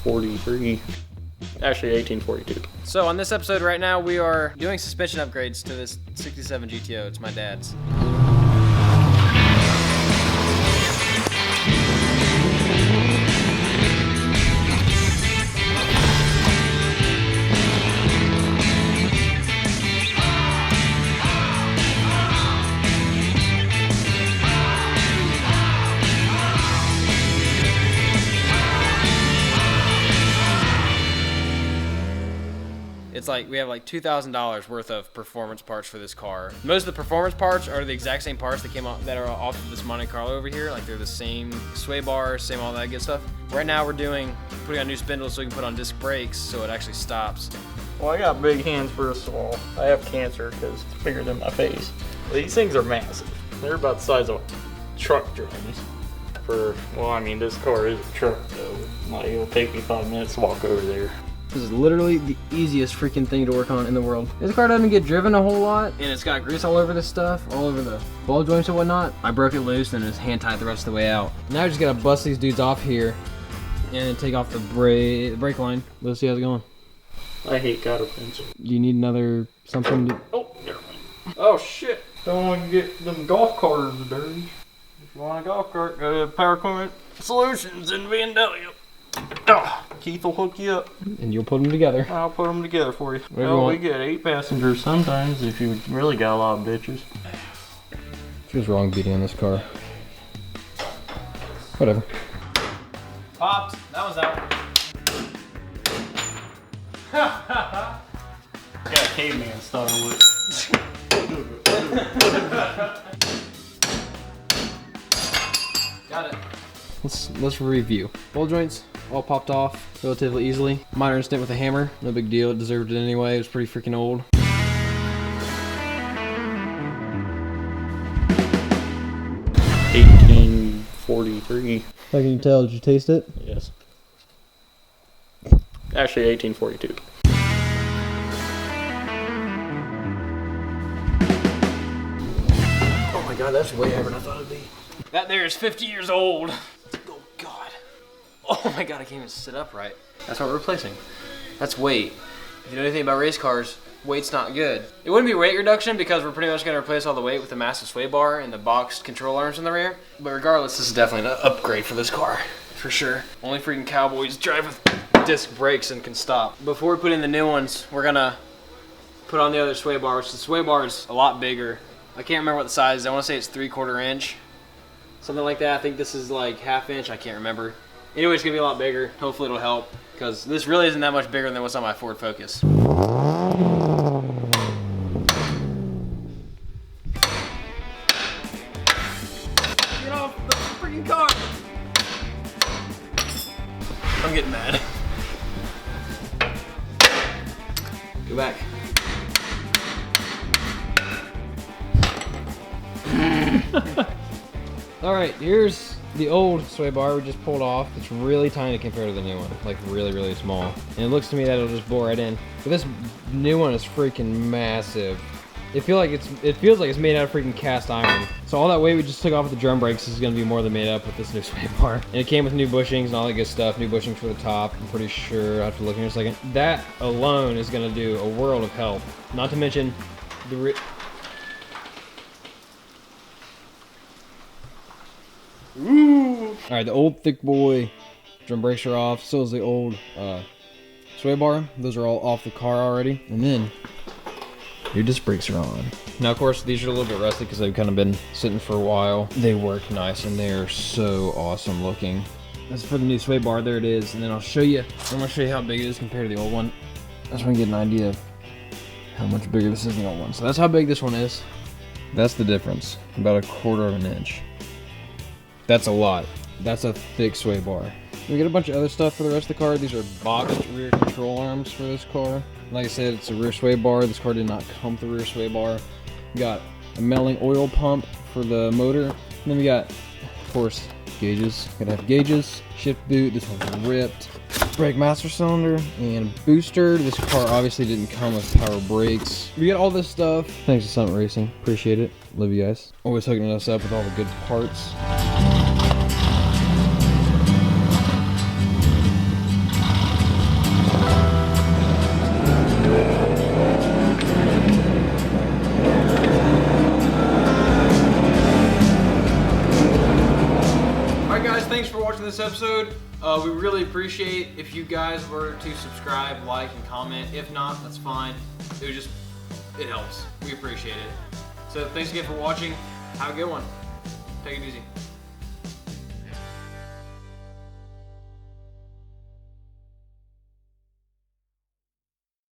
1843. Actually, 1842. So on this episode right now, we are doing suspension upgrades to this 67 GTO. It's my dad's. It's like we have like $2,000 worth of performance parts for this car. Most of the performance parts are the exact same parts that came out that are off of this Monte Carlo over here. Like they're the same sway bars, same all that good stuff. Right now we're putting on new spindles so we can put on disc brakes so it actually stops. Well, I got big hands first of all. I have cancer because it's bigger than my face. These things are massive. They're about the size of truck drums. This car is a truck though. Like, it'll take me 5 minutes to walk over there. This is literally the easiest freaking thing to work on in the world. This car doesn't get driven a whole lot, and it's got grease all over this stuff, all over the ball joints and whatnot. I broke it loose and it's hand tied the rest of the way out. Now I just gotta bust these dudes off here and then take off the brake line. Let's see how it's going. I hate cotter pencil. You need another something to... Oh, never mind. Oh shit! Don't want to get them golf carts dirty. If you want a golf cart, go to Power Equipment Solutions in BMW. Oh, Keith will hook you up. And you'll put them together. I'll put them together for you. Well, we get 8 passengers sometimes if you really got a lot of bitches. She was wrong beating on this car. Whatever. Popped. That was out. Got a caveman style with Got it. Let's review. Ball joints all popped off relatively easily. Minor incident with a hammer. No big deal. It deserved it anyway. It was pretty freaking old. 1843. How can you tell? Did you taste it? Yes. Actually, 1842. Oh my god, that's way higher than I thought it'd be. That there is 50 years old. Oh god. Oh my god, I can't even sit up right. That's what we're replacing. That's weight. If you know anything about race cars, weight's not good. It wouldn't be weight reduction because we're pretty much going to replace all the weight with the massive sway bar and the boxed control arms in the rear. But regardless, this is definitely an upgrade for this car. For sure. Only freaking cowboys drive with disc brakes and can stop. Before we put in the new ones, we're going to put on the other sway bar, which the sway bar is a lot bigger. I can't remember what the size is. I want to say it's 3/4 inch. Something like that. I think this is like 1/2 inch. I can't remember. Anyway, it's going to be a lot bigger. Hopefully it'll help because this really isn't that much bigger than what's on my Ford Focus. Get off the freaking car! I'm getting mad. Go back. Alright, here's the old sway bar we just pulled off. It's really tiny compared to the new one. Like really, really small. And it looks to me that it'll just bore right in. But this new one is freaking massive. It feels like it's made out of freaking cast iron. So all that weight we just took off with the drum brakes is gonna be more than made up with this new sway bar. And it came with new bushings and all that good stuff. New bushings for the top, I'm pretty sure. I have to look in a second. That alone is gonna do a world of help. Not to mention the Ooh! Alright, the old thick boy drum brakes are off. So is the old sway bar. Those are all off the car already. And then your disc brakes are on. Now, of course, these are a little bit rusty because they've kind of been sitting for a while. They work nice and they are so awesome looking. That's for the new sway bar. There it is. And then I'm going to show you how big it is compared to the old one. That's when you get an idea of how much bigger this is than the old one. So that's how big this one is. That's the difference. About 1/4 inch. That's a lot. That's a thick sway bar. We get a bunch of other stuff for the rest of the car. These are boxed rear control arms for this car. Like I said, it's a rear sway bar. This car did not come with a rear sway bar. We got a melting oil pump for the motor. And then we got, of course, gauges. Gotta have gauges. Shift boot. This one's ripped. Brake master cylinder and booster. This car obviously didn't come with power brakes. We got all this stuff. Thanks to Summit Racing. Appreciate it. Love you guys. Always hooking us up with all the good parts. this episode. We really appreciate if you guys were to subscribe, like, and comment. If not, that's fine. It helps. We appreciate it. So thanks again for watching. Have a good one. Take it easy.